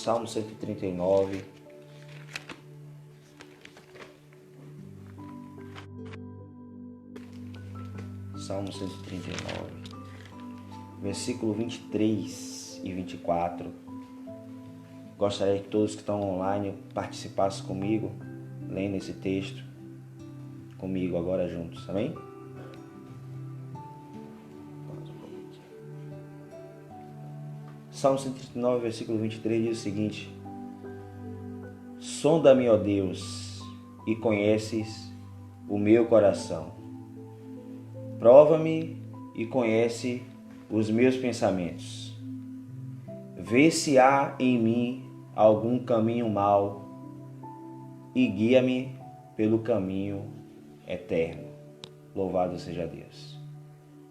Salmo 139. Salmo 139, versículo 23 e 24. Gostaria que todos que estão online participassem comigo, lendo esse texto, comigo agora juntos, amém? Salmo 139, versículo 23 diz o seguinte: sonda-me, ó Deus, e conheces o meu coração. Prova-me e conhece os meus pensamentos. Vê se há em mim algum caminho mau e guia-me pelo caminho eterno. Louvado seja Deus.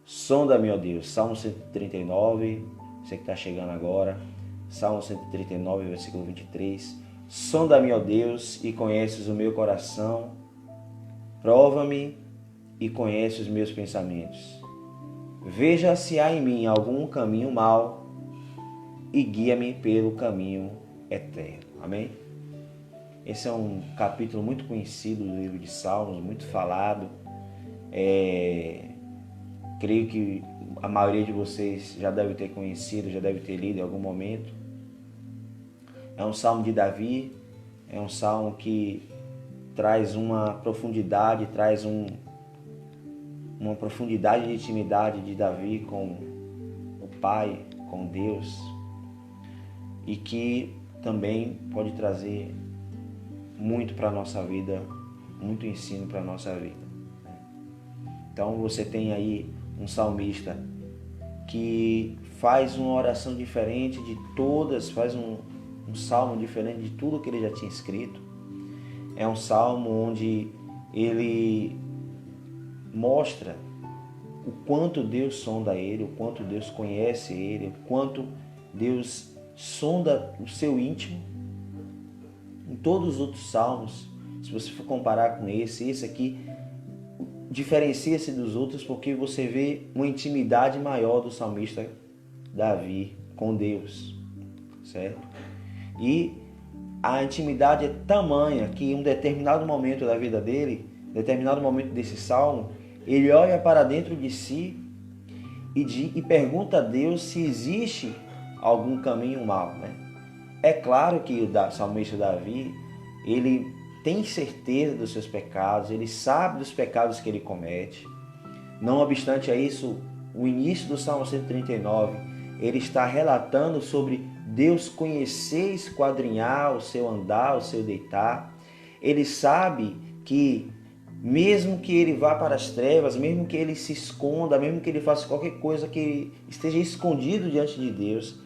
Sonda-me, ó Deus. Salmo 139, você que está chegando agora. Salmo 139, versículo 23. Sonda-me, ó Deus, e conheces o meu coração. Prova-me e conhece os meus pensamentos. Veja se há em mim algum caminho mau e guia-me pelo caminho eterno. Amém? Esse é um capítulo muito conhecido do livro de Salmos, muito falado. Creio que a maioria de vocês já deve ter conhecido, já deve ter lido em algum momento. É um salmo de Davi, é um salmo que traz uma profundidade, traz uma profundidade de intimidade de Davi com o Pai, com Deus, e que também pode trazer muito para a nossa vida, muito ensino para a nossa vida. Então você tem aí um salmista que faz uma oração diferente de todas, faz um salmo diferente de tudo que ele já tinha escrito. É um salmo onde ele mostra o quanto Deus sonda ele, o quanto Deus conhece ele, o quanto Deus sonda o seu íntimo. Em todos os outros salmos, se você for comparar com esse aqui diferencia-se dos outros porque você vê uma intimidade maior do salmista Davi com Deus, certo? E a intimidade é tamanha que em um determinado momento da vida dele, determinado momento desse salmo, ele olha para dentro de si e pergunta a Deus se existe algum caminho mau, né? É claro que o salmista Davi, ele tem certeza dos seus pecados, ele sabe dos pecados que ele comete. Não obstante a isso, o início do Salmo 139, ele está relatando sobre Deus conhecer e esquadrinhar o seu andar, o seu deitar. Ele sabe que mesmo que ele vá para as trevas, mesmo que ele se esconda, mesmo que ele faça qualquer coisa que esteja escondido diante de Deus,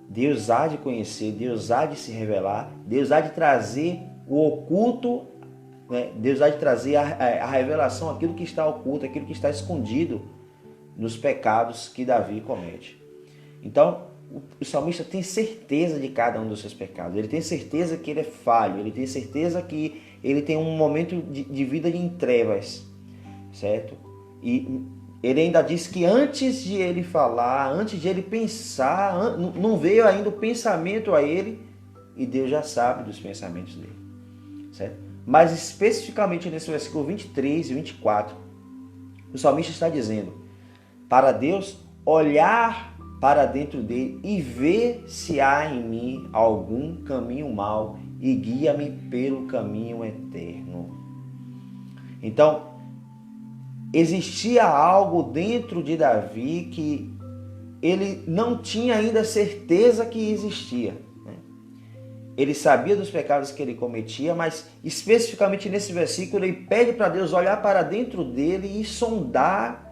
Deus há de conhecer, Deus há de se revelar, Deus há de trazer o oculto, né? Deus há de trazer a revelação, aquilo que está oculto, aquilo que está escondido nos pecados que Davi comete. Então, o salmista tem certeza de cada um dos seus pecados, ele tem certeza que ele é falho, ele tem certeza que ele tem um momento de vida em trevas, certo? E ele ainda diz que antes de ele falar, antes de ele pensar, não veio ainda o pensamento a ele, e Deus já sabe dos pensamentos dele, certo? Mas especificamente nesse versículo 23 e 24, o salmista está dizendo para Deus olhar para dentro dele e ver se há em mim algum caminho mau e guia-me pelo caminho eterno. Então, existia algo dentro de Davi que ele não tinha ainda certeza que existia. Ele sabia dos pecados que ele cometia, mas especificamente nesse versículo ele pede para Deus olhar para dentro dele e sondar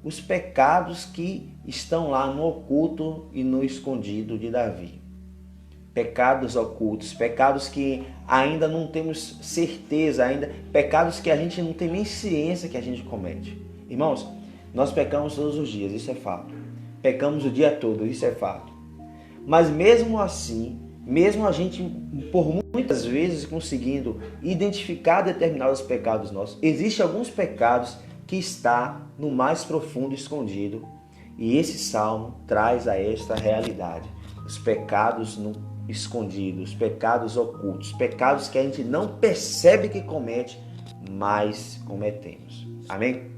os pecados que estão lá no oculto e no escondido de Davi. Pecados ocultos, pecados que ainda não temos certeza, pecados que a gente não tem nem ciência que a gente comete. Irmãos, nós pecamos todos os dias, isso é fato. Pecamos o dia todo, isso é fato. Mas mesmo assim, mesmo a gente, por muitas vezes, conseguindo identificar determinados pecados nossos, existem alguns pecados que está no mais profundo escondido. E esse salmo traz a esta realidade. os pecados escondidos, os pecados ocultos, os pecados que a gente não percebe que comete, mas cometemos. Amém?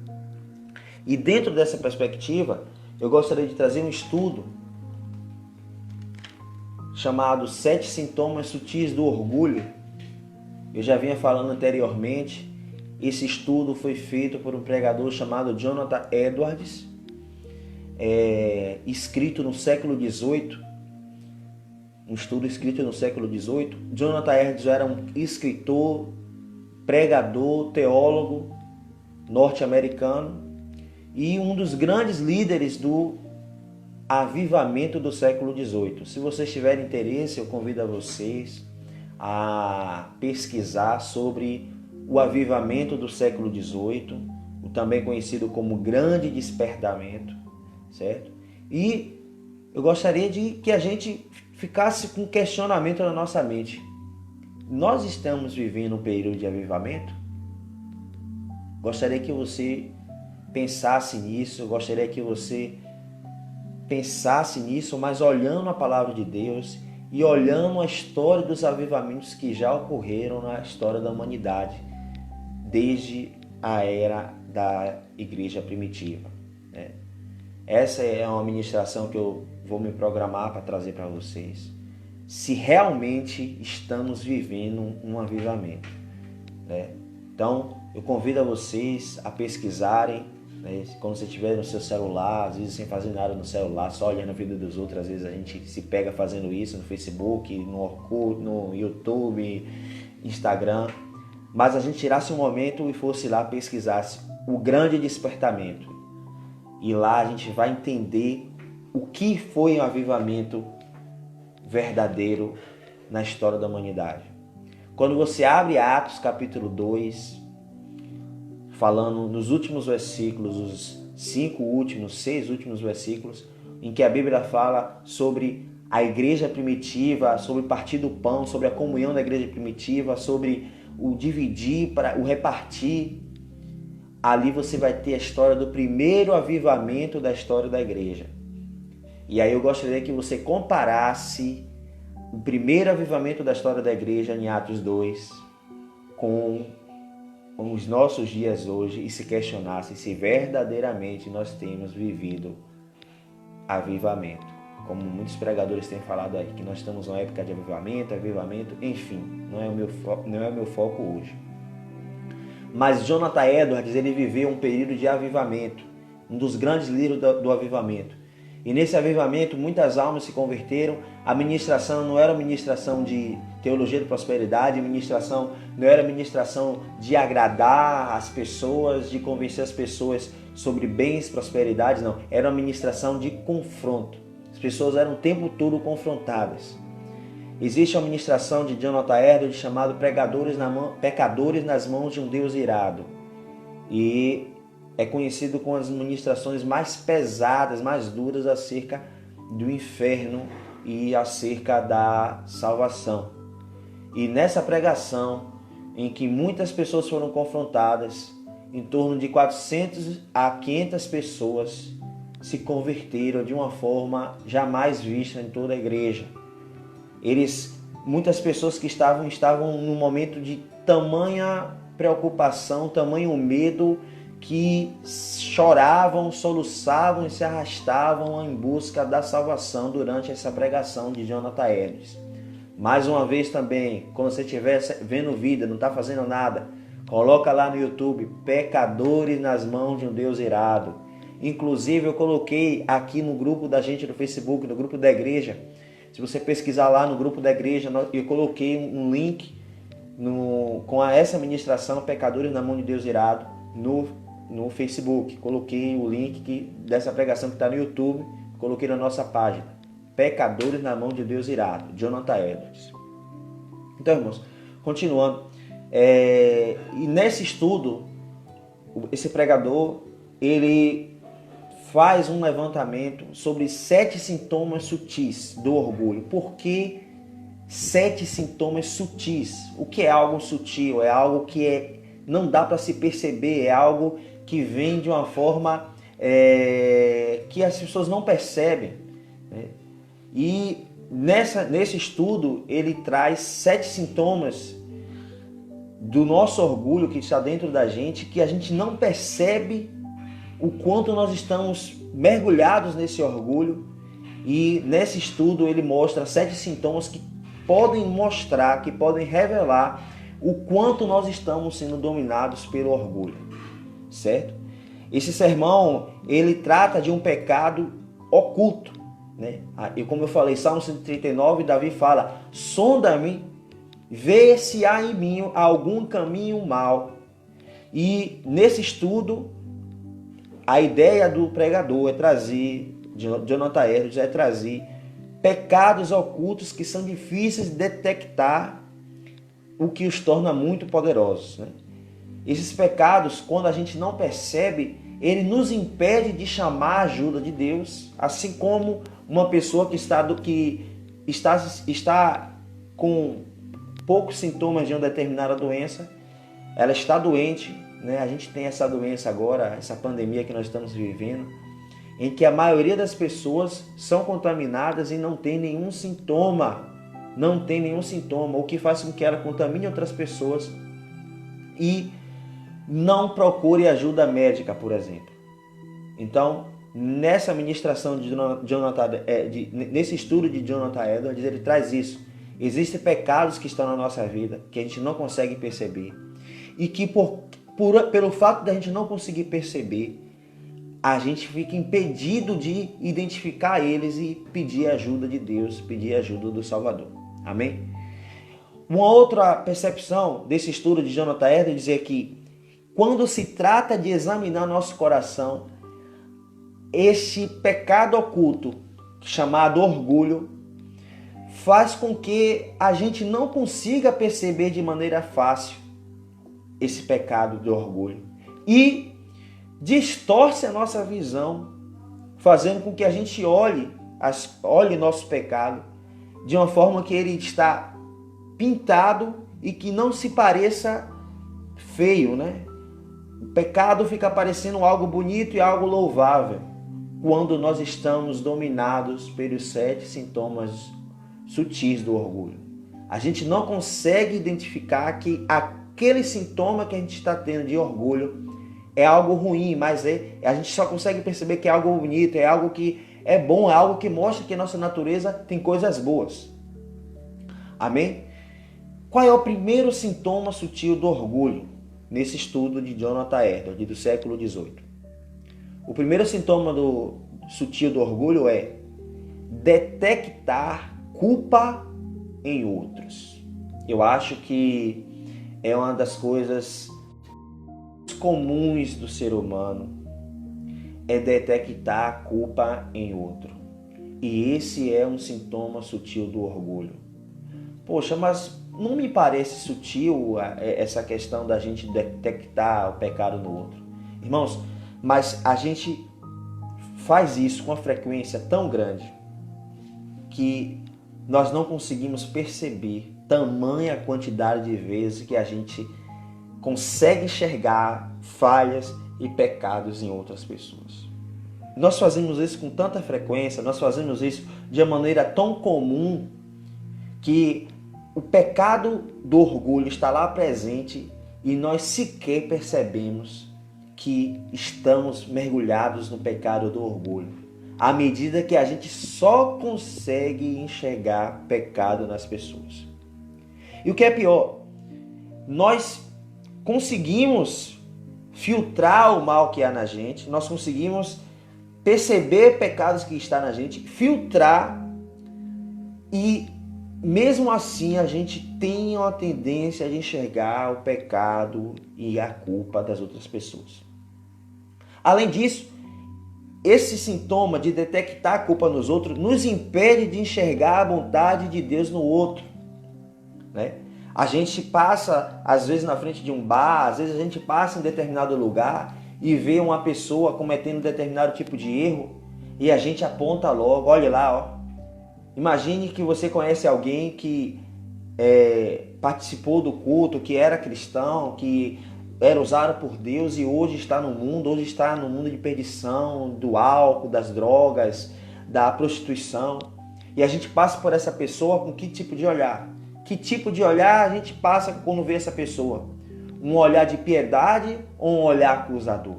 E dentro dessa perspectiva, eu gostaria de trazer um estudo chamado 7 Sintomas Sutis do Orgulho. Eu já vinha falando anteriormente, esse estudo foi feito por um pregador chamado Jonathan Edwards, escrito no século XVIII, um estudo escrito no século XVIII. Jonathan Edwards era um escritor, pregador, teólogo norte-americano e um dos grandes líderes do avivamento do século XVIII. Se vocês tiverem interesse, eu convido a vocês a pesquisar sobre o avivamento do século XVIII, o também conhecido como Grande Despertamento, certo? E eu gostaria de que a gente ficasse com um questionamento na nossa mente. Nós estamos vivendo um período de avivamento? Gostaria que você pensasse nisso, gostaria que você pensasse nisso, mas olhando a palavra de Deus e olhando a história dos avivamentos que já ocorreram na história da humanidade, desde a era da igreja primitiva. Essa é uma ministração que eu vou me programar para trazer para vocês. Se realmente estamos vivendo um avivamento. Então, eu convido a vocês a pesquisarem, quando você estiver no seu celular, às vezes sem fazer nada no celular, só olhando a vida dos outros, às vezes a gente se pega fazendo isso no Facebook, no Orkut, no YouTube, Instagram, mas a gente tirasse um momento e fosse lá pesquisasse o Grande Despertamento. E lá a gente vai entender o que foi um avivamento verdadeiro na história da humanidade. Quando você abre Atos capítulo 2, falando nos últimos versículos, os 6 últimos versículos, em que a Bíblia fala sobre a igreja primitiva, sobre partir do pão, sobre a comunhão da igreja primitiva, sobre o dividir, o repartir. Ali você vai ter a história do primeiro avivamento da história da igreja. E aí eu gostaria que você comparasse o primeiro avivamento da história da igreja em Atos 2 com os nossos dias hoje e se questionasse se verdadeiramente nós temos vivido avivamento. Como muitos pregadores têm falado aí, que nós estamos numa época de avivamento, enfim, não é o meu foco hoje. Mas Jonathan Edwards, ele viveu um período de avivamento, um dos grandes líderes do avivamento. E nesse avivamento, muitas almas se converteram. A ministração não era ministração de teologia de prosperidade, a ministração não era ministração de agradar as pessoas, de convencer as pessoas sobre bens, prosperidade, não. Era uma ministração de confronto. As pessoas eram o tempo todo confrontadas. Existe uma ministração de Jonathan Edwards chamada Pecadores nas mãos de um Deus irado. E é conhecido com as ministrações mais pesadas, mais duras acerca do inferno e acerca da salvação. E nessa pregação, em que muitas pessoas foram confrontadas, em torno de 400 a 500 pessoas se converteram de uma forma jamais vista em toda a igreja. Muitas pessoas que estavam num momento de tamanha preocupação, tamanho medo, que choravam, soluçavam e se arrastavam em busca da salvação durante essa pregação de Jonathan Edwards. Mais uma vez também, quando você estiver vendo o vídeo, não está fazendo nada, coloca lá no YouTube, Pecadores nas mãos de um Deus irado. Inclusive eu coloquei aqui no grupo da gente do Facebook, no grupo da igreja. Se você pesquisar lá no grupo da igreja, eu coloquei um link com essa ministração, Pecadores na mão de Deus irado, no Facebook. Coloquei o link dessa pregação que está no YouTube, coloquei na nossa página. Pecadores na mão de Deus irado, Jonathan Edwards. Então, irmãos, continuando. E nesse estudo, esse pregador, ele faz um levantamento sobre 7 sintomas sutis do orgulho. Por que 7 sintomas sutis? O que é algo sutil? É algo que não dá para se perceber, é algo que vem de uma forma que as pessoas não percebem. E nesse estudo, ele traz 7 sintomas do nosso orgulho que está dentro da gente, que a gente não percebe o quanto nós estamos mergulhados nesse orgulho. E nesse estudo ele mostra 7 sintomas que podem mostrar, que podem revelar o quanto nós estamos sendo dominados pelo orgulho, certo? Esse sermão, ele trata de um pecado oculto, né? E como eu falei, Salmo 139, Davi fala: sonda-me, vê se há em mim algum caminho mau. E nesse estudo, a ideia do pregador é trazer, Jonathan Edwards, é trazer pecados ocultos que são difíceis de detectar, o que os torna muito poderosos, né? Esses pecados, quando a gente não percebe, ele nos impede de chamar a ajuda de Deus, assim como uma pessoa que está com poucos sintomas de uma determinada doença, ela está doente, né? A gente tem essa doença agora, essa pandemia que nós estamos vivendo, em que a maioria das pessoas são contaminadas e não tem nenhum sintoma, o que faz com que ela contamine outras pessoas e não procure ajuda médica, por exemplo. Então, nessa ministração nesse estudo de Jonathan Edwards, ele traz isso. Existem pecados que estão na nossa vida que a gente não consegue perceber e que pelo fato de a gente não conseguir perceber, a gente fica impedido de identificar eles e pedir ajuda de Deus, pedir ajuda do Salvador. Amém? Uma outra percepção desse estudo de Jonathan Edwards é dizer que quando se trata de examinar nosso coração, este pecado oculto, chamado orgulho, faz com que a gente não consiga perceber de maneira fácil esse pecado do orgulho e distorce a nossa visão, fazendo com que a gente olhe nosso pecado de uma forma que ele está pintado e que não se pareça feio, né? O pecado fica parecendo algo bonito e algo louvável quando nós estamos dominados pelos 7 sintomas sutis do orgulho. A gente não consegue identificar que aquele sintoma que a gente está tendo de orgulho é algo ruim, mas a gente só consegue perceber que é algo bonito, é algo que é bom, é algo que mostra que nossa natureza tem coisas boas. Amém? Qual é o primeiro sintoma sutil do orgulho nesse estudo de Jonathan Edwards, do século XVIII? O primeiro sintoma sutil do orgulho é detectar culpa em outros. Eu acho que é uma das coisas comuns do ser humano, é detectar a culpa em outro. E esse é um sintoma sutil do orgulho. Poxa, mas não me parece sutil essa questão da gente detectar o pecado no outro. Irmãos, mas a gente faz isso com uma frequência tão grande que nós não conseguimos perceber tamanha quantidade de vezes que a gente consegue enxergar falhas e pecados em outras pessoas. Nós fazemos isso com tanta frequência, nós fazemos isso de uma maneira tão comum que o pecado do orgulho está lá presente e nós sequer percebemos que estamos mergulhados no pecado do orgulho, à medida que a gente só consegue enxergar pecado nas pessoas. E o que é pior, nós conseguimos filtrar o mal que há na gente, nós conseguimos perceber pecados que estão na gente, filtrar, e mesmo assim a gente tem uma tendência de enxergar o pecado e a culpa das outras pessoas. Além disso, esse sintoma de detectar a culpa nos outros nos impede de enxergar a bondade de Deus no outro, né? A gente passa, às vezes, na frente de um bar, às vezes a gente passa em determinado lugar e vê uma pessoa cometendo determinado tipo de erro e a gente aponta logo, olha lá, ó. Imagine que você conhece alguém que participou do culto, que era cristão, que era usado por Deus e hoje está no mundo de perdição, do álcool, das drogas, da prostituição. E a gente passa por essa pessoa com que tipo de olhar? Que tipo de olhar a gente passa quando vê essa pessoa? Um olhar de piedade ou um olhar acusador?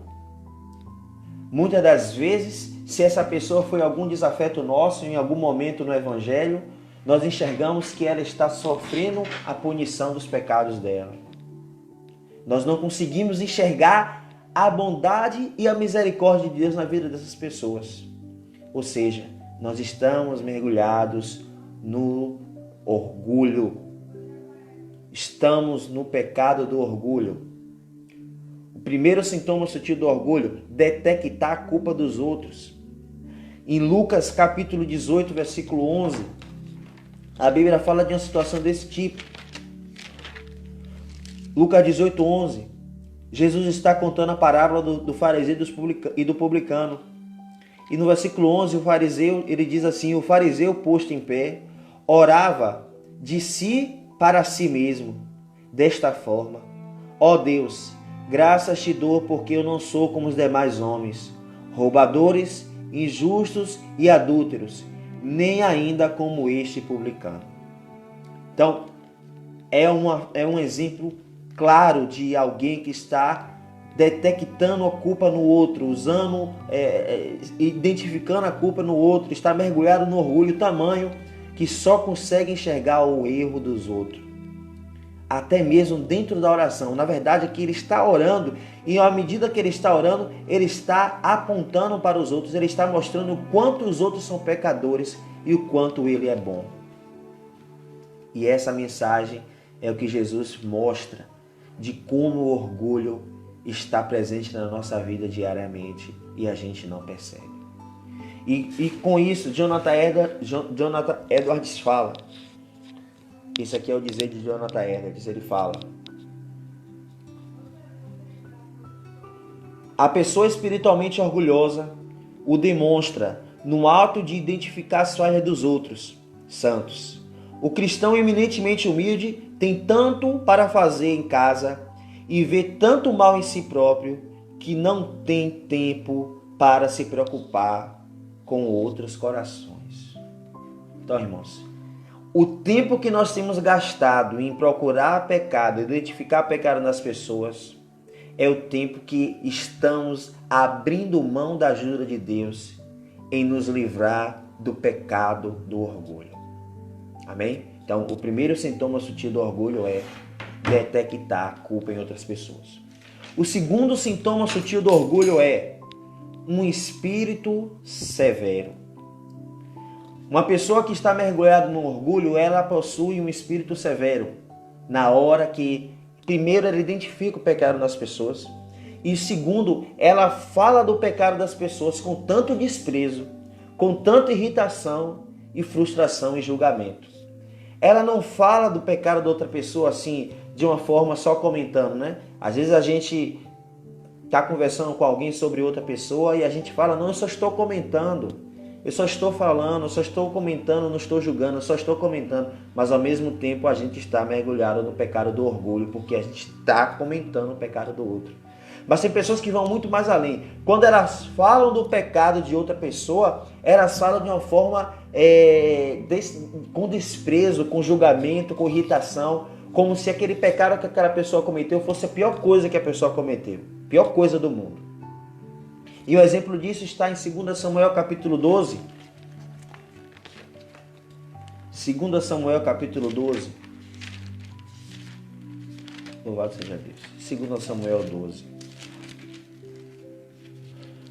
Muitas das vezes, se essa pessoa foi algum desafeto nosso, em algum momento no Evangelho, nós enxergamos que ela está sofrendo a punição dos pecados dela. Nós não conseguimos enxergar a bondade e a misericórdia de Deus na vida dessas pessoas. Ou seja, nós estamos mergulhados no orgulho. Estamos no pecado do orgulho. O primeiro sintoma sutil do orgulho, detectar a culpa dos outros. Em Lucas capítulo 18, versículo 11, a Bíblia fala de uma situação desse tipo. Lucas 18, 11. Jesus está contando a parábola do fariseu e do publicano. E no versículo 11, o fariseu, ele diz assim: o fariseu posto em pé, orava de si para si mesmo, desta forma: ó Deus, graças te dou porque eu não sou como os demais homens, roubadores, injustos e adúlteros, nem ainda como este publicano. Então, é um exemplo claro de alguém que está detectando a culpa no outro, identificando a culpa no outro, está mergulhado no orgulho tamanho que só consegue enxergar o erro dos outros. Até mesmo dentro da oração. Na verdade, aqui ele está orando e à medida que ele está orando, ele está apontando para os outros, ele está mostrando o quanto os outros são pecadores e o quanto ele é bom. E essa mensagem é o que Jesus mostra de como o orgulho está presente na nossa vida diariamente e a gente não percebe. E com isso, Jonathan Edwards fala. Isso aqui é o dizer de Jonathan Edwards. Ele fala: a pessoa espiritualmente orgulhosa o demonstra no ato de identificar as falhas dos outros, santos. O cristão eminentemente humilde tem tanto para fazer em casa e vê tanto mal em si próprio que não tem tempo para se preocupar com outros corações. Então, irmãos, o tempo que nós temos gastado em procurar pecado, identificar pecado nas pessoas, é o tempo que estamos abrindo mão da ajuda de Deus em nos livrar do pecado do orgulho. Amém? Então, o primeiro sintoma sutil do orgulho é detectar a culpa em outras pessoas. O segundo sintoma sutil do orgulho é um espírito severo. Uma pessoa que está mergulhada no orgulho, ela possui um espírito severo. Na hora que, primeiro, ela identifica o pecado das pessoas. E segundo, ela fala do pecado das pessoas com tanto desprezo, com tanta irritação e frustração e julgamento. Ela não fala do pecado da outra pessoa assim, de uma forma só comentando, né? Às vezes a gente está conversando com alguém sobre outra pessoa e a gente fala: não, eu só estou comentando, eu só estou falando, eu só estou comentando, não estou julgando, eu só estou comentando. Mas ao mesmo tempo a gente está mergulhado no pecado do orgulho, porque a gente está comentando o pecado do outro. Mas tem pessoas que vão muito mais além. Quando elas falam do pecado de outra pessoa, elas falam de uma forma com desprezo, com julgamento, com irritação, como se aquele pecado que aquela pessoa cometeu fosse a pior coisa que a pessoa cometeu, pior coisa do mundo. E o exemplo disso está em 2 Samuel capítulo 12. 2 Samuel capítulo 12. Louvado seja Deus. 2 Samuel 12.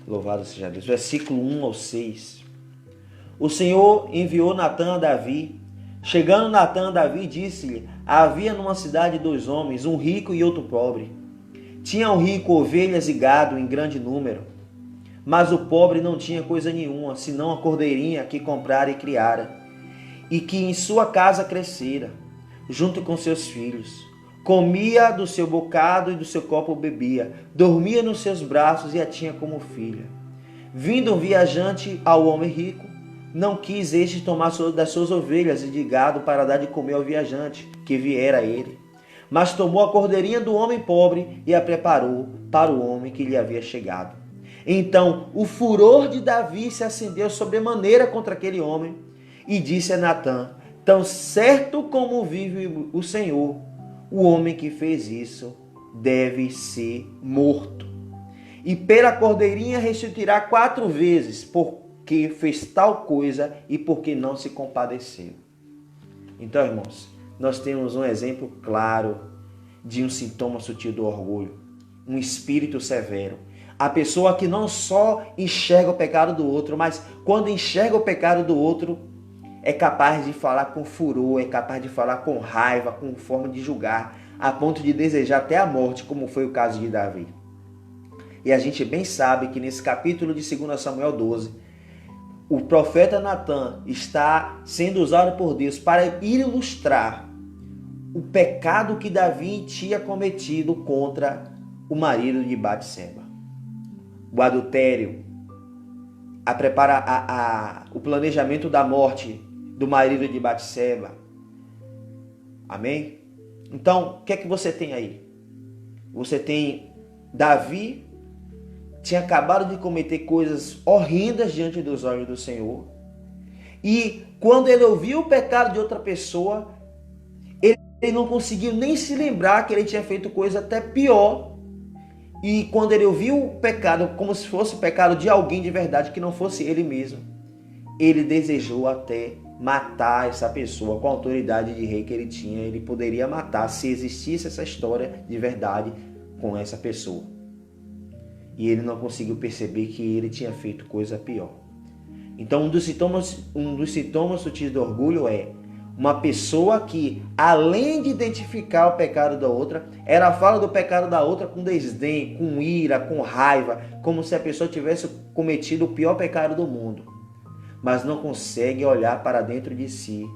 Louvado seja Deus. Versículo 1 ao 6. O Senhor enviou Natã a Davi. Chegando Natã a Davi, disse-lhe: havia numa cidade 2 homens, um rico e outro pobre. Tinha o rico ovelhas e gado em grande número, mas o pobre não tinha coisa nenhuma, senão a cordeirinha que comprara e criara, e que em sua casa crescera, junto com seus filhos. Comia do seu bocado e do seu copo bebia, dormia nos seus braços e a tinha como filha. Vindo um viajante ao homem rico, não quis este tomar das suas ovelhas e de gado para dar de comer ao viajante, que viera a ele. Mas tomou a cordeirinha do homem pobre e a preparou para o homem que lhe havia chegado. Então o furor de Davi se acendeu sobremaneira contra aquele homem, e disse a Natã: tão certo como vive o Senhor, o homem que fez isso deve ser morto. E pela cordeirinha restituirá 4 vezes, porque fez tal coisa e porque não se compadeceu. Então, irmãos, nós temos um exemplo claro de um sintoma sutil do orgulho, um espírito severo. A pessoa que não só enxerga o pecado do outro, mas quando enxerga o pecado do outro, é capaz de falar com furor, é capaz de falar com raiva, com forma de julgar, a ponto de desejar até a morte, como foi o caso de Davi. E a gente bem sabe que nesse capítulo de 2 Samuel 12, o profeta Natã está sendo usado por Deus para ilustrar o pecado que Davi tinha cometido contra o marido de Batseba. O adultério, o planejamento da morte do marido de Batseba. Amém? Então, o que é que você tem aí? Você tem Davi, tinha acabado de cometer coisas horrendas diante dos olhos do Senhor. E quando ele ouviu o pecado de outra pessoa, ele não conseguiu nem se lembrar que ele tinha feito coisa até pior. E quando ele ouviu o pecado, como se fosse o pecado de alguém de verdade, que não fosse ele mesmo, ele desejou até matar essa pessoa com a autoridade de rei que ele tinha. Ele poderia matar se existisse essa história de verdade com essa pessoa. E ele não conseguiu perceber que ele tinha feito coisa pior. Então, um dos sintomas sutis do orgulho é uma pessoa que, além de identificar o pecado da outra, ela fala do pecado da outra com desdém, com ira, com raiva, como se a pessoa tivesse cometido o pior pecado do mundo, mas não consegue olhar para dentro de si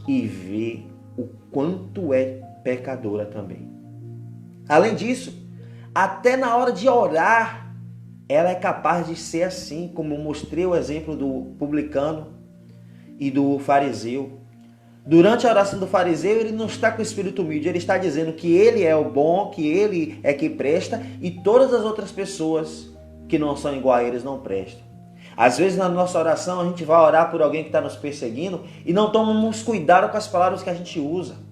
e ver o quanto é pecadora também. Além disso, até na hora de orar, ela é capaz de ser assim, como eu mostrei o exemplo do publicano e do fariseu. Durante a oração do fariseu, ele não está com o espírito humilde, ele está dizendo que ele é o bom, que ele é que presta e todas as outras pessoas que não são igual a eles não prestam. Às vezes na nossa oração a gente vai orar por alguém que está nos perseguindo e não tomamos cuidado com as palavras que a gente usa.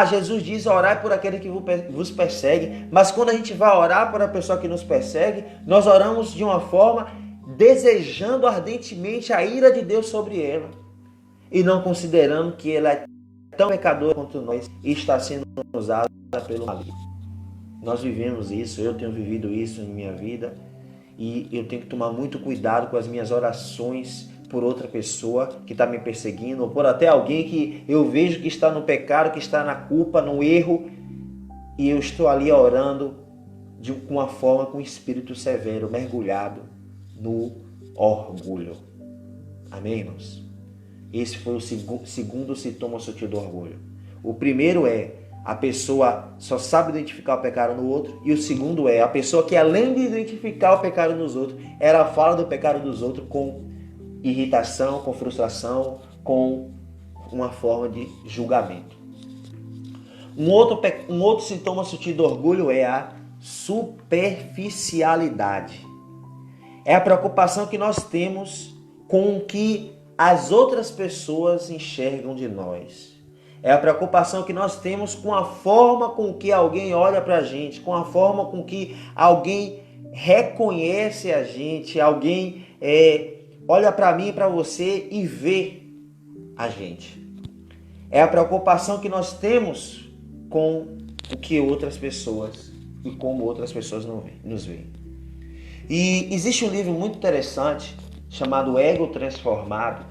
Jesus diz: orai por aquele que vos persegue, mas quando a gente vai orar por a pessoa que nos persegue, nós oramos de uma forma desejando ardentemente a ira de Deus sobre ela e não considerando que ela é tão pecadora quanto nós e está sendo usada pelo maligno. Nós vivemos isso, eu tenho vivido isso em minha vida e eu tenho que tomar muito cuidado com as minhas orações por outra pessoa que está me perseguindo, ou por até alguém que eu vejo que está no pecado, que está na culpa, no erro, e eu estou ali orando com uma forma, com um espírito severo, mergulhado no orgulho. Amém, irmãos? Esse foi o segundo sintoma sutil do orgulho. O primeiro é a pessoa só sabe identificar o pecado no outro, e o segundo é a pessoa que, além de identificar o pecado nos outros, ela fala do pecado dos outros com irritação, com frustração, com uma forma de julgamento. Um outro sintoma sutil do orgulho é a superficialidade. É a preocupação que nós temos com o que as outras pessoas enxergam de nós. É a preocupação que nós temos com a forma com que alguém olha para a gente, com a forma com que alguém reconhece a gente, alguém olha para mim e para você e vê a gente. É a preocupação que nós temos com o que outras pessoas e como outras pessoas nos veem. E existe um livro muito interessante chamado Ego Transformado.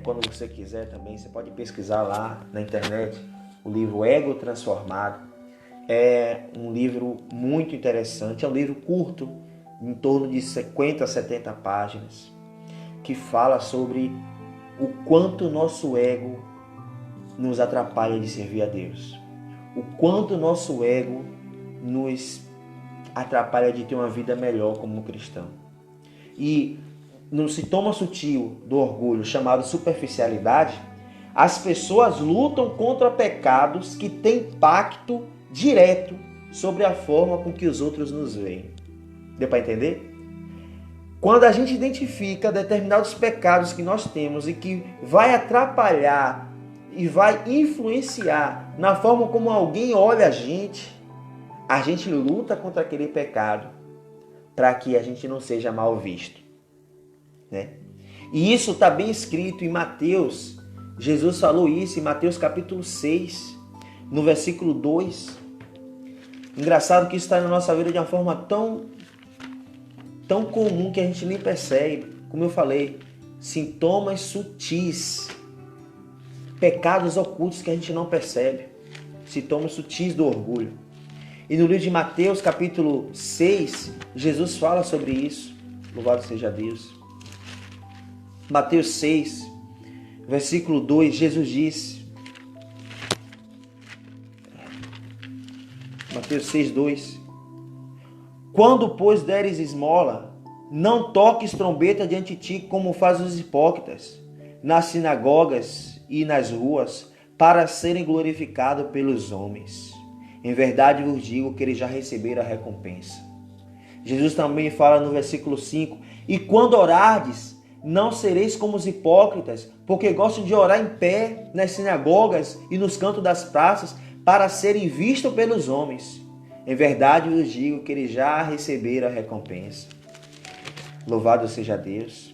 Quando você quiser também, você pode pesquisar lá na internet o livro Ego Transformado. É um livro muito interessante, é um livro curto, em torno de 50 a 70 páginas, que fala sobre o quanto o nosso ego nos atrapalha de servir a Deus. O quanto o nosso ego nos atrapalha de ter uma vida melhor como cristão. E no sintoma sutil do orgulho, chamado superficialidade, as pessoas lutam contra pecados que têm impacto direto sobre a forma com que os outros nos veem. Deu para entender? Quando a gente identifica determinados pecados que nós temos e que vai atrapalhar e vai influenciar na forma como alguém olha a gente luta contra aquele pecado para que a gente não seja mal visto, né? E isso está bem escrito em Mateus. Jesus falou isso em Mateus capítulo 6, no versículo 2. Engraçado que isso está na nossa vida de uma forma tão comum que a gente nem percebe. Como eu falei, sintomas sutis, pecados ocultos que a gente não percebe, sintomas sutis do orgulho. E no livro de Mateus capítulo 6, Jesus fala sobre isso. Louvado seja Deus. Mateus 6, versículo 2, Jesus disse, Mateus 6, 2: Quando, pois, deres esmola, não toques trombeta diante de ti, como fazem os hipócritas, nas sinagogas e nas ruas, para serem glorificados pelos homens. Em verdade vos digo que eles já receberam a recompensa. Jesus também fala no versículo 5: E quando orardes, não sereis como os hipócritas, porque gostam de orar em pé nas sinagogas e nos cantos das praças, para serem vistos pelos homens. Em verdade vos digo que eles já receberam a recompensa. Louvado seja Deus.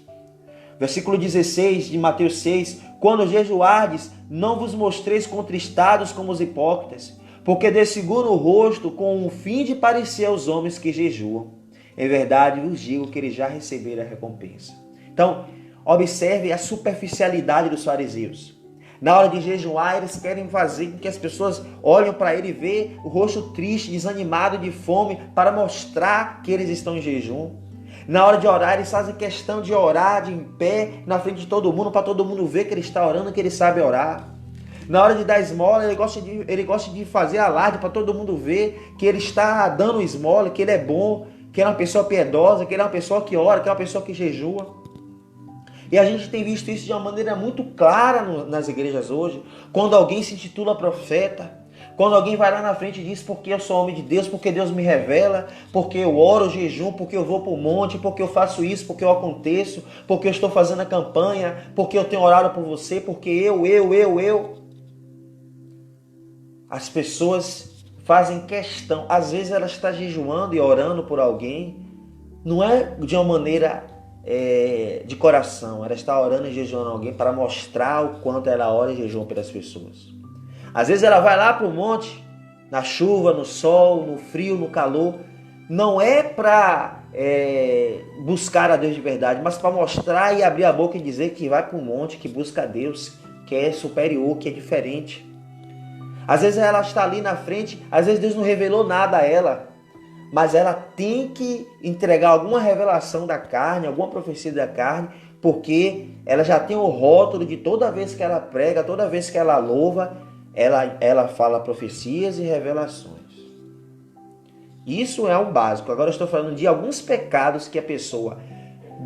Versículo 16 de Mateus 6: Quando jejuardes, não vos mostreis contristados como os hipócritas, porque desfiguram o rosto com o fim de parecer aos homens que jejuam. Em verdade vos digo que eles já receberam a recompensa. Então, observe a superficialidade dos fariseus. Na hora de jejuar, eles querem fazer com que as pessoas olhem para ele e vejam o rosto triste, desanimado, de fome, para mostrar que eles estão em jejum. Na hora de orar, eles fazem questão de orar de em pé, na frente de todo mundo, para todo mundo ver que ele está orando, que ele sabe orar. Na hora de dar esmola, ele gosta de fazer alarde para todo mundo ver que ele está dando esmola, que ele é bom, que ele é uma pessoa piedosa, que ele é uma pessoa que ora, que é uma pessoa que jejua. E a gente tem visto isso de uma maneira muito clara nas igrejas hoje. Quando alguém se intitula profeta, quando alguém vai lá na frente e diz porque eu sou homem de Deus, porque Deus me revela, porque eu oro, jejum, porque eu vou para o monte, porque eu faço isso, porque eu aconteço, porque eu estou fazendo a campanha, porque eu tenho orado por você, porque eu. As pessoas fazem questão, às vezes ela está jejuando e orando por alguém, não é de uma maneira de coração, ela está orando e jejuando alguém para mostrar o quanto ela ora e jejua pelas pessoas. Às vezes ela vai lá para o monte, na chuva, no sol, no frio, no calor, não é para buscar a Deus de verdade, mas para mostrar e abrir a boca e dizer que vai para o monte, que busca a Deus, que é superior, que é diferente. Às vezes ela está ali na frente, às vezes Deus não revelou nada a ela, mas ela tem que entregar alguma revelação da carne, alguma profecia da carne, porque ela já tem o rótulo de toda vez que ela prega, toda vez que ela louva, ela fala profecias e revelações. Isso é o básico. Agora eu estou falando de alguns pecados que a pessoa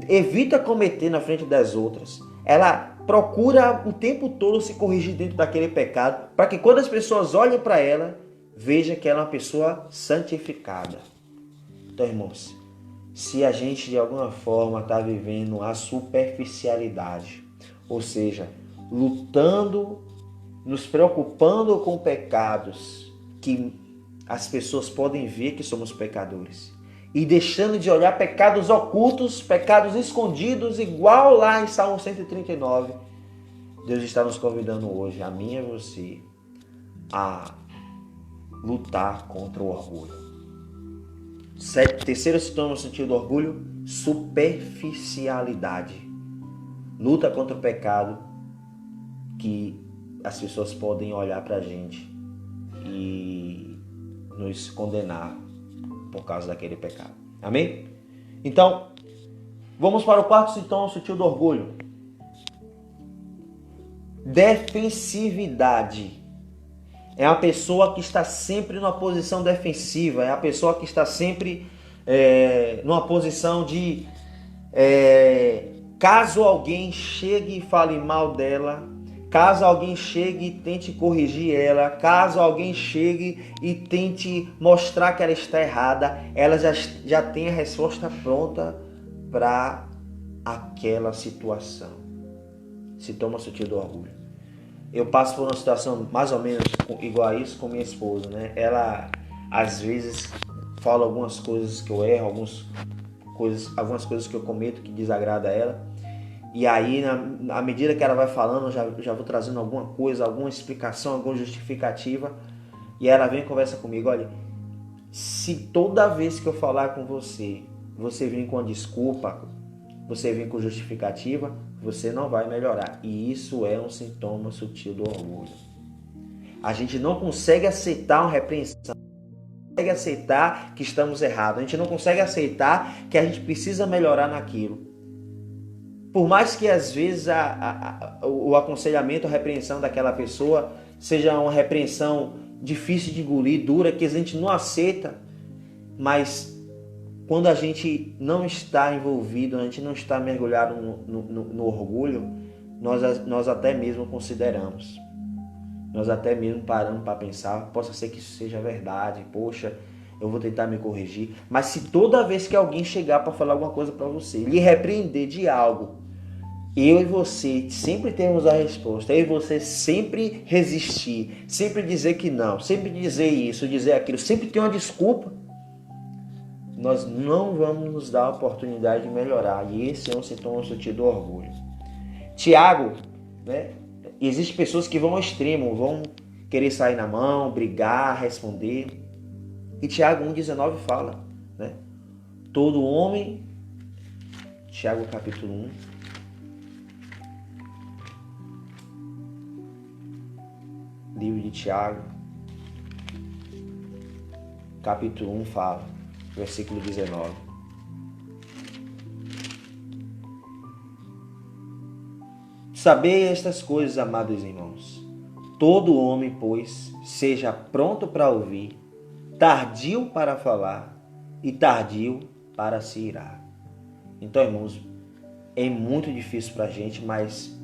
evita cometer na frente das outras. Ela procura o tempo todo se corrigir dentro daquele pecado, para que quando as pessoas olhem para ela, vejam que ela é uma pessoa santificada. Então, irmãos, se a gente de alguma forma está vivendo a superficialidade, ou seja, lutando, nos preocupando com pecados que as pessoas podem ver que somos pecadores, e deixando de olhar pecados ocultos, pecados escondidos, igual lá em Salmo 139, Deus está nos convidando hoje, a mim e a você, a lutar contra o orgulho. Terceiro sintoma no sentido do orgulho: superficialidade. Luta contra o pecado que as pessoas podem olhar para a gente e nos condenar por causa daquele pecado. Amém? Então, vamos para o quarto sintoma sutil do orgulho: defensividade. É uma pessoa que está sempre numa posição defensiva, é a pessoa que está sempre numa posição de caso alguém chegue e fale mal dela, caso alguém chegue e tente corrigir ela, caso alguém chegue e tente mostrar que ela está errada, ela já tem a resposta pronta para aquela situação. Sintoma sutil do orgulho. Eu passo por uma situação mais ou menos igual a isso com minha esposa, né? Ela, às vezes, fala algumas coisas que eu erro, algumas coisas que eu cometo que desagrada a ela. E aí, à medida que ela vai falando, eu já vou trazendo alguma coisa, alguma explicação, alguma justificativa. E ela vem e conversa comigo. Olha, se toda vez que eu falar com você, você vir com uma desculpa, você vir com justificativa, você não vai melhorar. E isso é um sintoma sutil do orgulho. A gente não consegue aceitar uma repreensão. Não consegue aceitar que estamos errados. A gente não consegue aceitar que a gente precisa melhorar naquilo. Por mais que às vezes o aconselhamento, a repreensão daquela pessoa seja uma repreensão difícil de engolir, dura, que a gente não aceita, mas quando a gente não está envolvido, a gente não está mergulhado no orgulho, nós até mesmo consideramos. Nós até mesmo paramos para pensar, possa ser que isso seja verdade, poxa, eu vou tentar me corrigir. Mas se toda vez que alguém chegar para falar alguma coisa para você, lhe repreender de algo, eu e você sempre temos a resposta, eu e você sempre resistir, sempre dizer que não, sempre dizer isso, dizer aquilo, sempre ter uma desculpa, nós não vamos nos dar a oportunidade de melhorar. E esse é um sintoma sutil do orgulho. Tiago, né? Existem pessoas que vão ao extremo, vão querer sair na mão, brigar, responder. E Tiago 1,19 fala, né? Todo homem, Tiago capítulo 1, livro de Tiago, capítulo 1 fala, versículo 19. Sabei estas coisas, amados irmãos. Todo homem, pois, seja pronto para ouvir, tardio para falar e tardio para se irar. Então, irmãos, é muito difícil para a gente, mas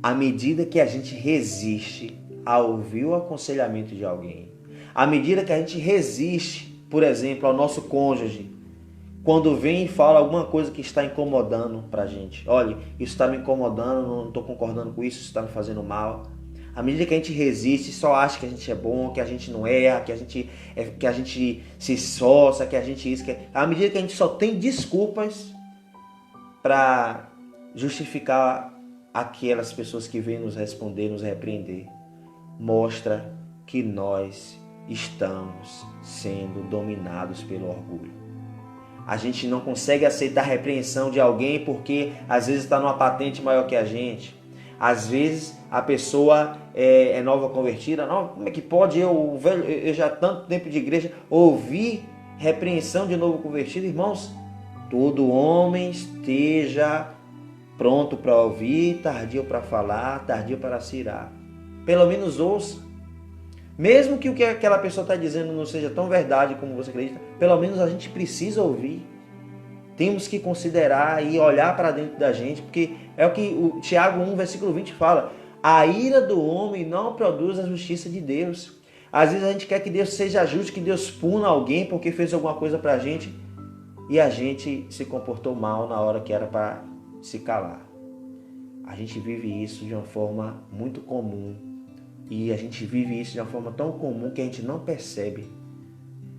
à medida que a gente resiste a ouvir o aconselhamento de alguém, à medida que a gente resiste, por exemplo, ao nosso cônjuge, quando vem e fala alguma coisa que está incomodando pra gente. Olha, isso está me incomodando, não estou concordando com isso está me fazendo mal. À medida que a gente resiste, só acha que a gente é bom, que a gente não erra, que a gente se esforça, que a gente isso. À medida que a gente só tem desculpas para justificar aquelas pessoas que vêm nos responder, nos repreender, mostra que nós estamos sendo dominados pelo orgulho. A gente não consegue aceitar a repreensão de alguém porque às vezes está numa patente maior que a gente. Às vezes a pessoa é nova convertida. Não, como é que pode eu já tanto tempo de igreja ouvir repreensão de novo convertido? Irmãos, todo homem esteja pronto para ouvir, tardio para falar, tardio para se irar. Pelo menos ouça. Mesmo que o que aquela pessoa está dizendo não seja tão verdade como você acredita, pelo menos a gente precisa ouvir. Temos que considerar e olhar para dentro da gente, porque é o que o Tiago 1, versículo 20 fala. A ira do homem não produz a justiça de Deus. Às vezes a gente quer que Deus seja justo, que Deus puna alguém porque fez alguma coisa para a gente e a gente se comportou mal na hora que era para se calar. A gente vive isso de uma forma muito comum. E a gente vive isso de uma forma tão comum que a gente não percebe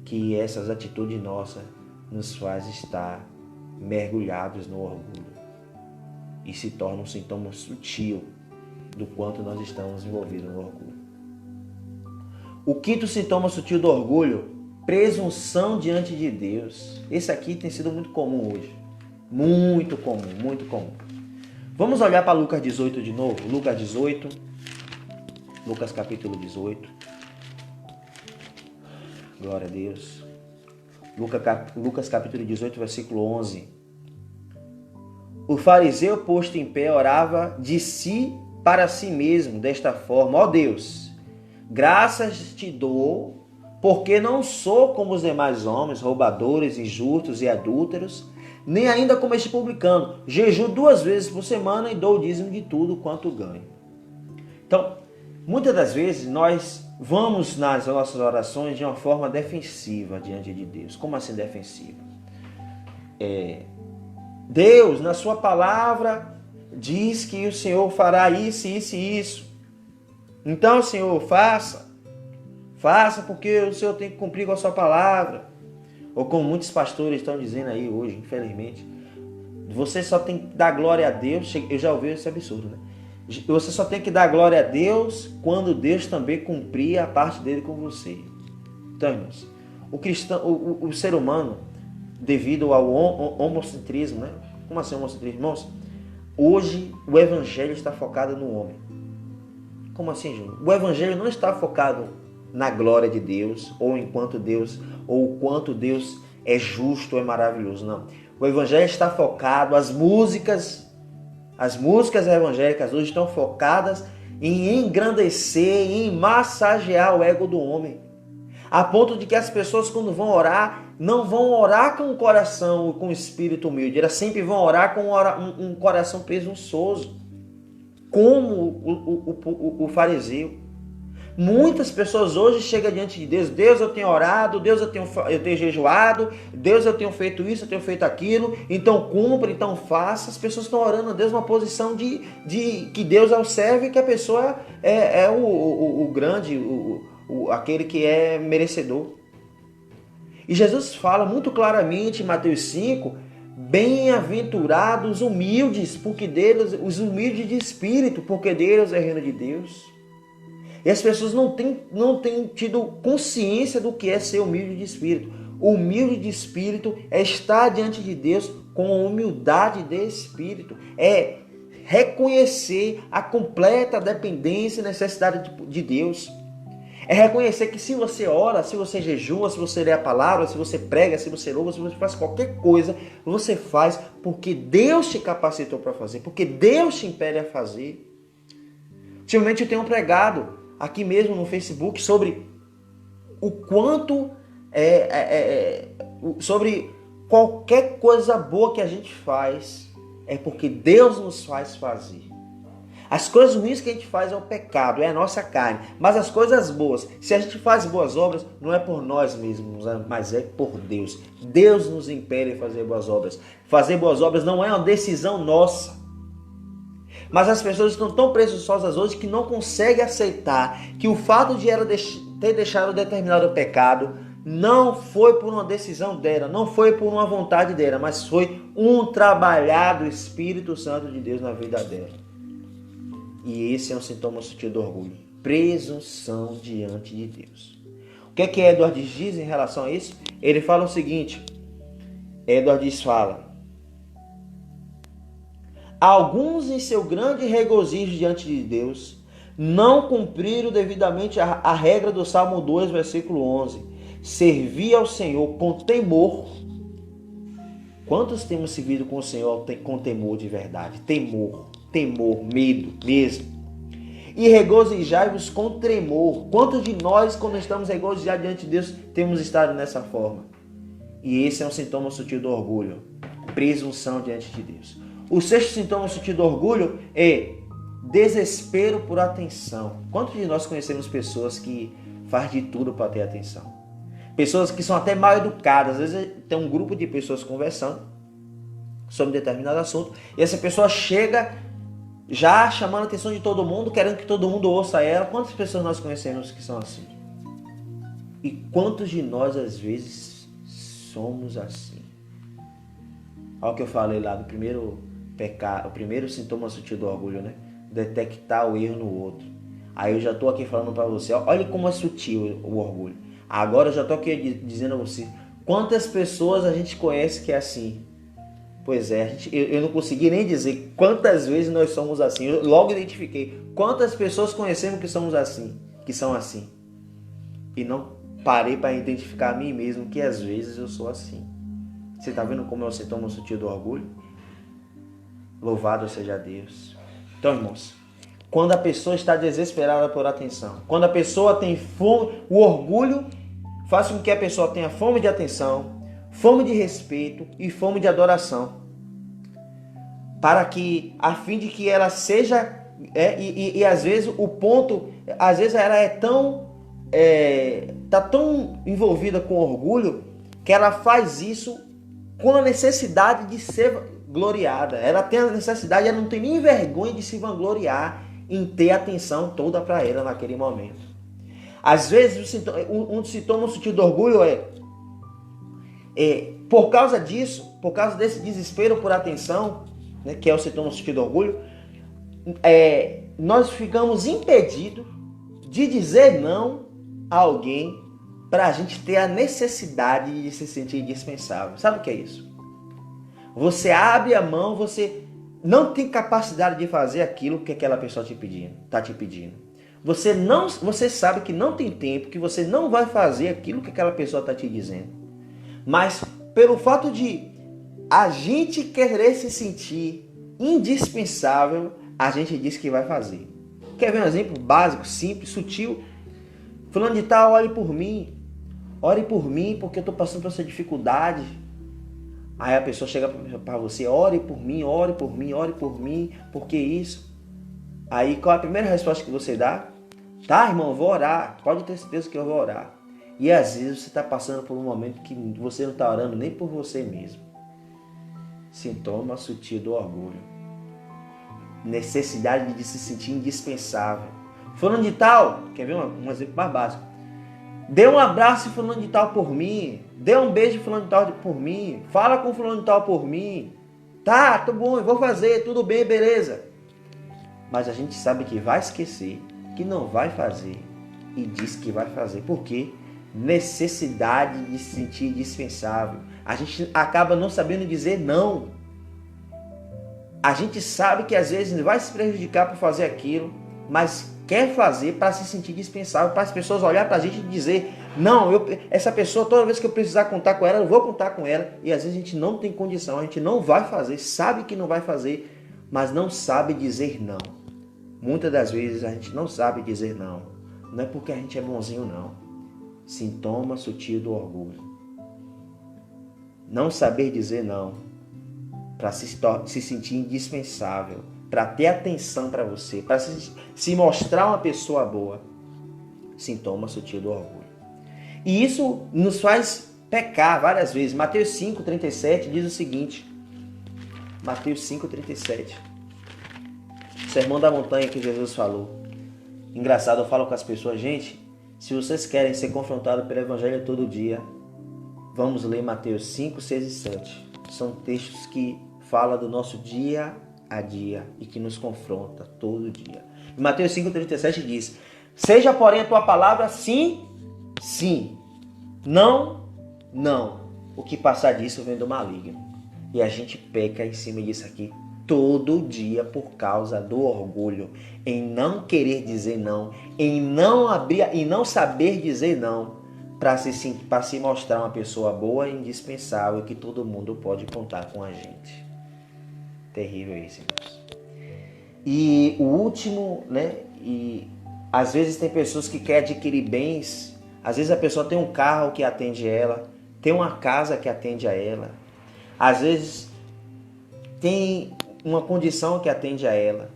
que essas atitudes nossas nos faz estar mergulhados no orgulho. E se torna um sintoma sutil do quanto nós estamos envolvidos no orgulho. O quinto sintoma sutil do orgulho, presunção diante de Deus. Esse aqui tem sido muito comum hoje. Muito comum, muito comum. Vamos olhar para Lucas 18 de novo. Lucas 18. Lucas capítulo 18. Glória a Deus. Lucas capítulo 18, versículo 11. O fariseu posto em pé orava de si para si mesmo desta forma: ó Deus, graças te dou, porque não sou como os demais homens, roubadores, injustos e adúlteros, nem ainda como este publicano. Jejuo 2 vezes por semana e dou o dízimo de tudo quanto ganho. Então, muitas das vezes nós vamos nas nossas orações de uma forma defensiva diante de Deus. Como assim defensiva? Deus, na sua palavra, diz que o Senhor fará isso, isso e isso. Então, Senhor, faça porque o Senhor tem que cumprir com a sua palavra. Ou como muitos pastores estão dizendo aí hoje, infelizmente, você só tem que dar glória a Deus. Eu já ouvi esse absurdo, né? Você só tem que dar glória a Deus quando Deus também cumprir a parte dele com você. Então, irmãos, o ser humano, devido ao homocentrismo, né? Como assim homocentrismo, irmãos? Hoje o evangelho está focado no homem. Como assim, Júnior? O evangelho não está focado na glória de Deus, ou enquanto Deus, ou o quanto Deus é justo ou é maravilhoso, não. O evangelho está focado, as músicas evangélicas hoje estão focadas em engrandecer, em massagear o ego do homem. A ponto de que as pessoas, quando vão orar, não vão orar com o coração, com o espírito humilde. Elas sempre vão orar com um coração presunçoso, como o fariseu. Muitas pessoas hoje chegam diante de Deus. Deus, eu tenho orado, Deus, eu tenho jejuado, Deus, eu tenho feito isso, eu tenho feito aquilo, então cumpra, então faça. As pessoas estão orando a Deus numa posição de que Deus é o servo e que a pessoa é o grande, aquele que é merecedor. E Jesus fala muito claramente em Mateus 5, bem-aventurados humildes, porque deles, os humildes de espírito, porque deles é o reino de Deus. E as pessoas não têm tido consciência do que é ser humilde de espírito. Humilde de espírito é estar diante de Deus com humildade de espírito. É reconhecer a completa dependência e necessidade de Deus. É reconhecer que se você ora, se você jejua, se você lê a palavra, se você prega, se você louva, se você faz qualquer coisa, você faz porque Deus te capacitou para fazer, porque Deus te impele a fazer. Ultimamente eu tenho pregado aqui mesmo no Facebook sobre o quanto sobre qualquer coisa boa que a gente faz é porque Deus nos faz fazer. As coisas ruins que a gente faz é o pecado, é a nossa carne. Mas as coisas boas, se a gente faz boas obras, não é por nós mesmos, mas é por Deus. Deus nos impele a fazer boas obras. Fazer boas obras não é uma decisão nossa. Mas as pessoas estão tão presunçosas hoje que não conseguem aceitar que o fato de ela ter deixado determinado pecado não foi por uma decisão dela, não foi por uma vontade dela, mas foi um trabalhar do Espírito Santo de Deus na vida dela. E esse é um sintoma sutil do orgulho. Presunção diante de Deus. O que é que Edward diz em relação a isso? Ele fala o seguinte. Edward fala: alguns em seu grande regozijo diante de Deus não cumpriram devidamente a regra do Salmo 2, versículo 11. Servir ao Senhor com temor. Quantos temos servido com o Senhor com temor de verdade? Temor, medo mesmo. E regozijai-vos com tremor. Quantos de nós, quando estamos regozijados diante de Deus, temos estado nessa forma? E esse é um sintoma sutil do orgulho. Presunção diante de Deus. O sexto sintoma sutil do orgulho é desespero por atenção. Quantos de nós conhecemos pessoas que fazem de tudo para ter atenção? Pessoas que são até mal educadas. Às vezes tem um grupo de pessoas conversando sobre determinado assunto e essa pessoa chega já chamando a atenção de todo mundo, querendo que todo mundo ouça ela. Quantas pessoas nós conhecemos que são assim? E quantos de nós às vezes somos assim? Olha o que eu falei lá do primeiro pecado, o primeiro sintoma sutil do orgulho, né? Detectar o erro no outro. Aí eu já estou aqui falando para você, olha como é sutil o orgulho. Agora eu já estou aqui dizendo a você, quantas pessoas a gente conhece que é assim? Pois é, eu não consegui nem dizer quantas vezes nós somos assim. Eu logo identifiquei quantas pessoas conhecemos que somos assim, que são assim. E não parei para identificar a mim mesmo que às vezes eu sou assim. Você está vendo como é o sintoma sutil do orgulho? Louvado seja Deus. Então, irmãos, quando a pessoa está desesperada por atenção, quando a pessoa tem fome, o orgulho faz com que a pessoa tenha fome de atenção, fome de respeito e fome de adoração, para que, a fim de que ela seja, e às vezes o ponto, às vezes ela é tá tão envolvida com orgulho que ela faz isso com a necessidade de ser vangloriada. Ela tem a necessidade, ela não tem nem vergonha de se vangloriar em ter atenção toda para ela naquele momento. Às vezes, um sintoma no sentido de orgulho por causa disso, por causa desse desespero por atenção, né, que é o sintoma no sentido de orgulho, nós ficamos impedidos de dizer não a alguém para a gente ter a necessidade de se sentir indispensável. Sabe o que é isso? Você abre a mão, você não tem capacidade de fazer aquilo que aquela pessoa está te pedindo. Você sabe que não tem tempo, que você não vai fazer aquilo que aquela pessoa está te dizendo. Mas pelo fato de a gente querer se sentir indispensável, a gente diz que vai fazer. Quer ver um exemplo básico, simples, sutil? Fulano de tal, ore por mim porque eu estou passando por essa dificuldade. Aí a pessoa chega para você, ore por mim, porque isso? Aí qual é a primeira resposta que você dá? Tá, irmão, eu vou orar, pode ter certeza que eu vou orar. E às vezes você está passando por um momento que você não está orando nem por você mesmo. Sintoma sutil do orgulho. Necessidade de se sentir indispensável. Fulano de tal, quer ver um exemplo mais básico? Dê um abraço fulano de tal por mim. Dê um beijo fulano de tal por mim. Fala com fulano de tal por mim. Tá, tô bom, eu vou fazer, tudo bem, beleza. Mas a gente sabe que vai esquecer, que não vai fazer. E diz que vai fazer. Por quê? Necessidade de se sentir indispensável. A gente acaba não sabendo dizer não. A gente sabe que às vezes vai se prejudicar por fazer aquilo, mas quer fazer para se sentir dispensável, para as pessoas olhar para a gente e dizer, não, essa pessoa, toda vez que eu precisar contar com ela, eu vou contar com ela. E às vezes a gente não tem condição, a gente não vai fazer, sabe que não vai fazer, mas não sabe dizer não. Muitas das vezes a gente não sabe dizer não. Não é porque a gente é bonzinho, não. Sintoma sutil do orgulho. Não saber dizer não, para se sentir indispensável, para ter atenção para você, para se mostrar uma pessoa boa. Sintoma sutil do orgulho. E isso nos faz pecar várias vezes. Mateus 5,37 diz o seguinte. Mateus 5,37. Sermão da montanha que Jesus falou. Engraçado, eu falo com as pessoas, gente, se vocês querem ser confrontados pelo Evangelho todo dia, vamos ler Mateus 5, 6 e 7. São textos que falam do nosso dia a dia e que nos confronta todo dia. E Mateus 5,37 diz, seja porém a tua palavra sim, sim, não, não. O que passar disso vem do maligno. E a gente peca em cima disso aqui todo dia por causa do orgulho, em não querer dizer não, em não abrir, em não saber dizer não, para se mostrar uma pessoa boa e indispensável que todo mundo pode contar com a gente. Terrível isso, irmãos. E o último, né? E às vezes tem pessoas que querem adquirir bens. Às vezes a pessoa tem um carro que atende ela, tem uma casa que atende a ela. Às vezes tem uma condição que atende a ela,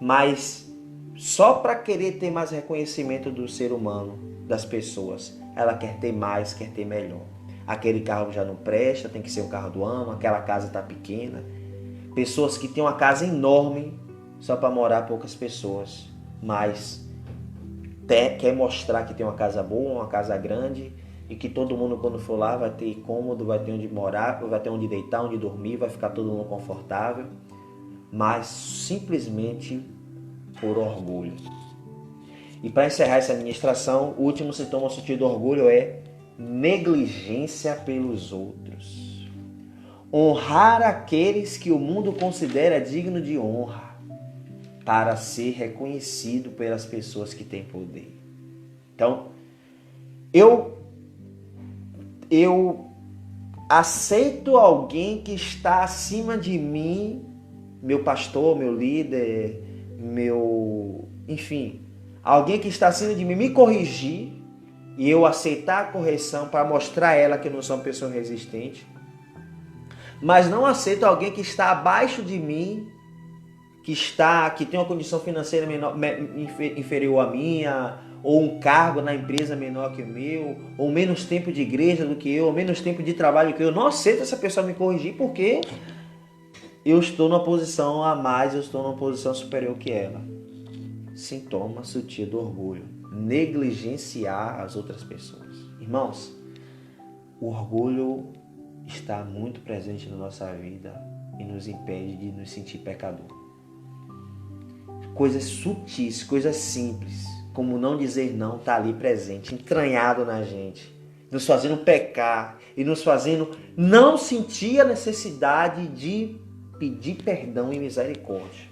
mas só para querer ter mais reconhecimento do ser humano, das pessoas, ela quer ter mais, quer ter melhor. Aquele carro já não presta, tem que ser um carro do ano, aquela casa está pequena. Pessoas que têm uma casa enorme só para morar poucas pessoas, mas quer mostrar que tem uma casa boa, uma casa grande e que todo mundo quando for lá vai ter cômodo, vai ter onde morar, vai ter onde deitar, onde dormir, vai ficar todo mundo confortável, mas simplesmente por orgulho. E para encerrar essa ministração, o último sintoma sutil do orgulho é negligência pelos outros. Honrar aqueles que o mundo considera digno de honra para ser reconhecido pelas pessoas que têm poder. Então, eu aceito alguém que está acima de mim, meu pastor, meu líder, enfim, alguém que está acima de mim me corrigir e eu aceitar a correção para mostrar a ela que eu não sou uma pessoa resistente. Mas não aceito alguém que está abaixo de mim, que tem uma condição financeira inferior à minha, ou um cargo na empresa menor que o meu, ou menos tempo de igreja do que eu, ou menos tempo de trabalho que eu. Não aceito essa pessoa me corrigir porque eu estou numa posição a mais, eu estou numa posição superior que ela. Sintoma sutil do orgulho. Negligenciar as outras pessoas. Irmãos, o orgulho está muito presente na nossa vida e nos impede de nos sentir pecador. Coisas sutis, coisas simples, como não dizer não, está ali presente, entranhado na gente, nos fazendo pecar e nos fazendo não sentir a necessidade de pedir perdão e misericórdia.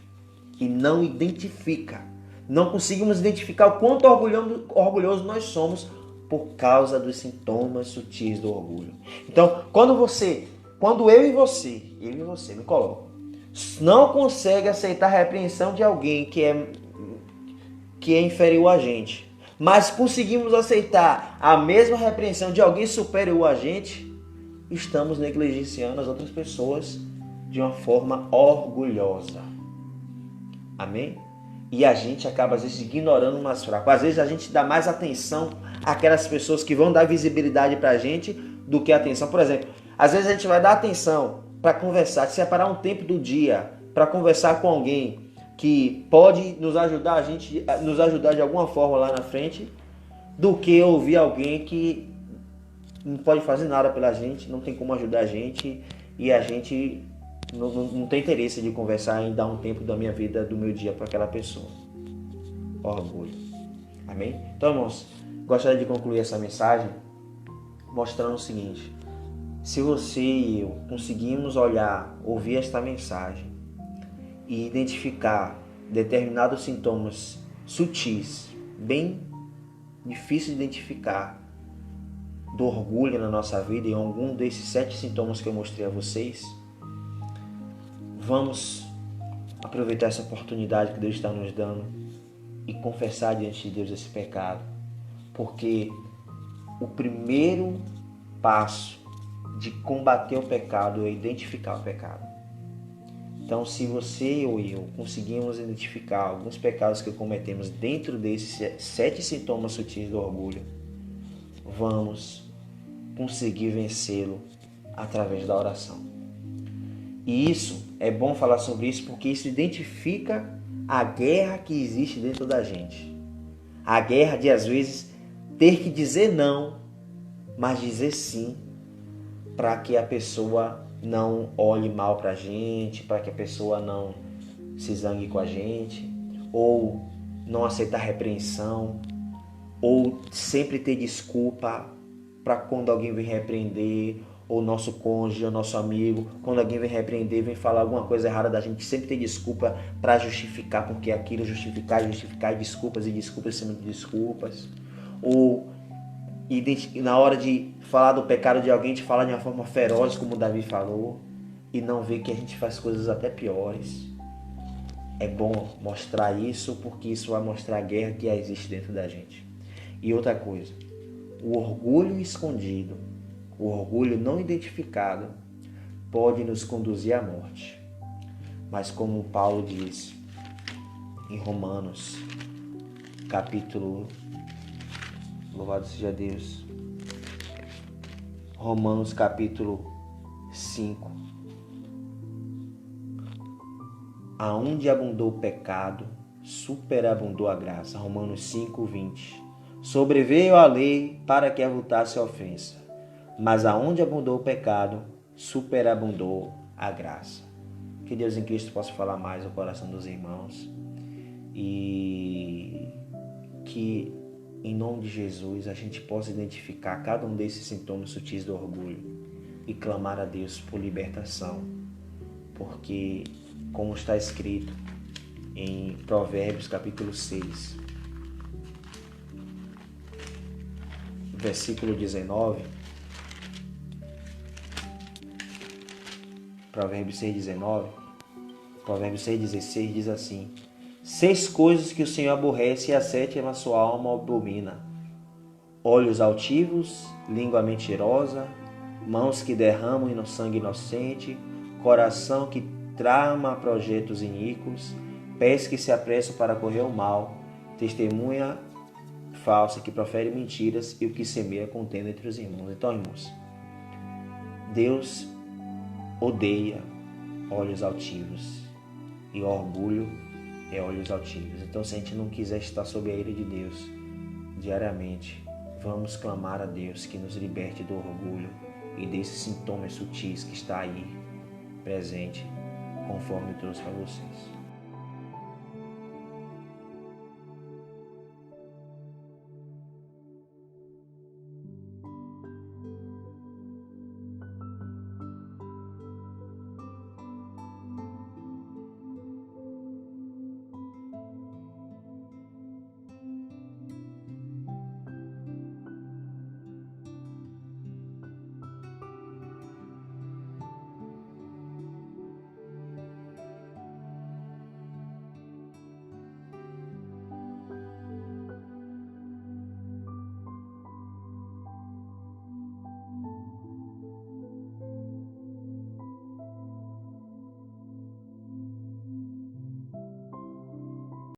E não identifica, não conseguimos identificar o quanto orgulhoso nós somos por causa dos sintomas sutis do orgulho. Então, quando eu e você, me coloco, não consegue aceitar a repreensão de alguém que é inferior a gente, mas conseguimos aceitar a mesma repreensão de alguém superior a gente, estamos negligenciando as outras pessoas de uma forma orgulhosa. Amém? E a gente acaba, às vezes, ignorando o mais fraco. Às vezes a gente dá mais atenção àquelas pessoas que vão dar visibilidade pra gente do que atenção. Por exemplo, às vezes a gente vai dar atenção para conversar, separar um tempo do dia para conversar com alguém que pode nos ajudar de alguma forma lá na frente, do que ouvir alguém que não pode fazer nada pela gente, não tem como ajudar a gente e a gente não tem interesse de conversar em dar um tempo da minha vida, do meu dia para aquela pessoa. Orgulho. Amém? Então, irmãos, gostaria de concluir essa mensagem mostrando o seguinte: se você e eu conseguimos olhar, ouvir esta mensagem e identificar determinados sintomas sutis, bem difíceis de identificar, do orgulho na nossa vida, em algum desses 7 sintomas que eu mostrei a vocês, vamos aproveitar essa oportunidade que Deus está nos dando e confessar diante de Deus esse pecado, porque o primeiro passo de combater o pecado é identificar o pecado. Então, se você ou eu conseguimos identificar alguns pecados que cometemos dentro desses 7 sintomas sutis do orgulho, vamos conseguir vencê-lo através da oração. E isso, é bom falar sobre isso porque isso identifica a guerra que existe dentro da gente. A guerra de, às vezes, ter que dizer não, mas dizer sim, para que a pessoa não olhe mal para a gente, para que a pessoa não se zangue com a gente, ou não aceitar repreensão, ou sempre ter desculpa para quando alguém vem repreender, ou nosso cônjuge, ou nosso amigo, quando alguém vem repreender, vem falar alguma coisa errada da gente, sempre ter desculpa para justificar, porque aquilo justificar, e desculpas em cima de desculpas. Ou na hora de falar do pecado de alguém, a gente fala de uma forma feroz, como o Davi falou, e não vê que a gente faz coisas até piores. É bom mostrar isso, porque isso vai mostrar a guerra que existe dentro da gente. E outra coisa, o orgulho escondido, o orgulho não identificado, pode nos conduzir à morte. Mas como Paulo diz em Romanos, capítulo... Louvado seja Deus. Romanos capítulo 5. Aonde abundou o pecado, superabundou a graça. Romanos 5, 20. Sobreveio a lei para que avultasse a ofensa, mas aonde abundou o pecado, superabundou a graça. Que Deus em Cristo possa falar mais ao coração dos irmãos e que em nome de Jesus a gente possa identificar cada um desses sintomas sutis do orgulho e clamar a Deus por libertação, porque como está escrito em Provérbios capítulo 6, versículo 19, Provérbios 6:19, Provérbios 6:16 diz assim: 6 coisas que o Senhor aborrece e a 7ª a sua alma abomina: olhos altivos, língua mentirosa, mãos que derramam sangue inocente, coração que trama projetos iníquos, pés que se apressam para correr o mal, testemunha falsa que profere mentiras e o que semeia contenda entre os irmãos. Então, irmãos, Deus odeia olhos altivos. E orgulho é olhos altivos. Então, se a gente não quiser estar sob a ira de Deus diariamente, vamos clamar a Deus que nos liberte do orgulho e desses sintomas sutis que está aí presente, conforme eu trouxe para vocês.